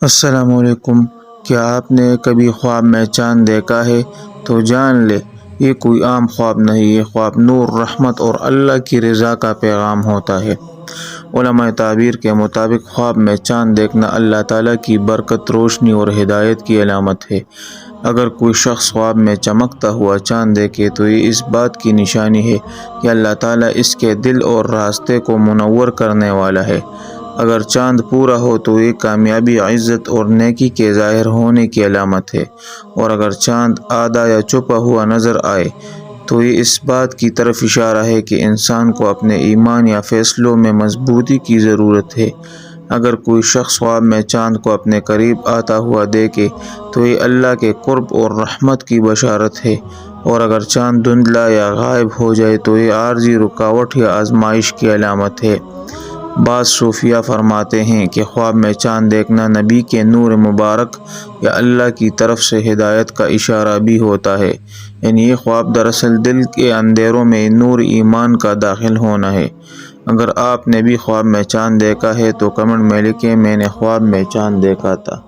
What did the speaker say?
السلام علیکم۔ کیا آپ نے کبھی خواب میں چاند دیکھا ہے؟ تو جان لے یہ کوئی عام خواب نہیں، یہ خواب نور، رحمت اور اللہ کی رضا کا پیغام ہوتا ہے۔ علماء تعبیر کے مطابق خواب میں چاند دیکھنا اللہ تعالیٰ کی برکت، روشنی اور ہدایت کی علامت ہے۔ اگر کوئی شخص خواب میں چمکتا ہوا چاند دیکھے تو یہ اس بات کی نشانی ہے کہ اللہ تعالیٰ اس کے دل اور راستے کو منور کرنے والا ہے۔ اگر چاند پورا ہو تو یہ کامیابی، عزت اور نیکی کے ظاہر ہونے کی علامت ہے، اور اگر چاند آدھا یا چھپا ہوا نظر آئے تو یہ اس بات کی طرف اشارہ ہے کہ انسان کو اپنے ایمان یا فیصلوں میں مضبوطی کی ضرورت ہے۔ اگر کوئی شخص خواب میں چاند کو اپنے قریب آتا ہوا دیکھے تو یہ اللہ کے قرب اور رحمت کی بشارت ہے، اور اگر چاند دھندلا یا غائب ہو جائے تو یہ عارضی رکاوٹ یا آزمائش کی علامت ہے۔ بعض صوفیہ فرماتے ہیں کہ خواب میں چاند دیکھنا نبی کے نور مبارک یا اللہ کی طرف سے ہدایت کا اشارہ بھی ہوتا ہے، یعنی یہ خواب دراصل دل کے اندھیروں میں نور ایمان کا داخل ہونا ہے۔ اگر آپ نے بھی خواب میں چاند دیکھا ہے تو کمنٹ میں لکھیں، میں نے خواب میں چاند دیکھا تھا۔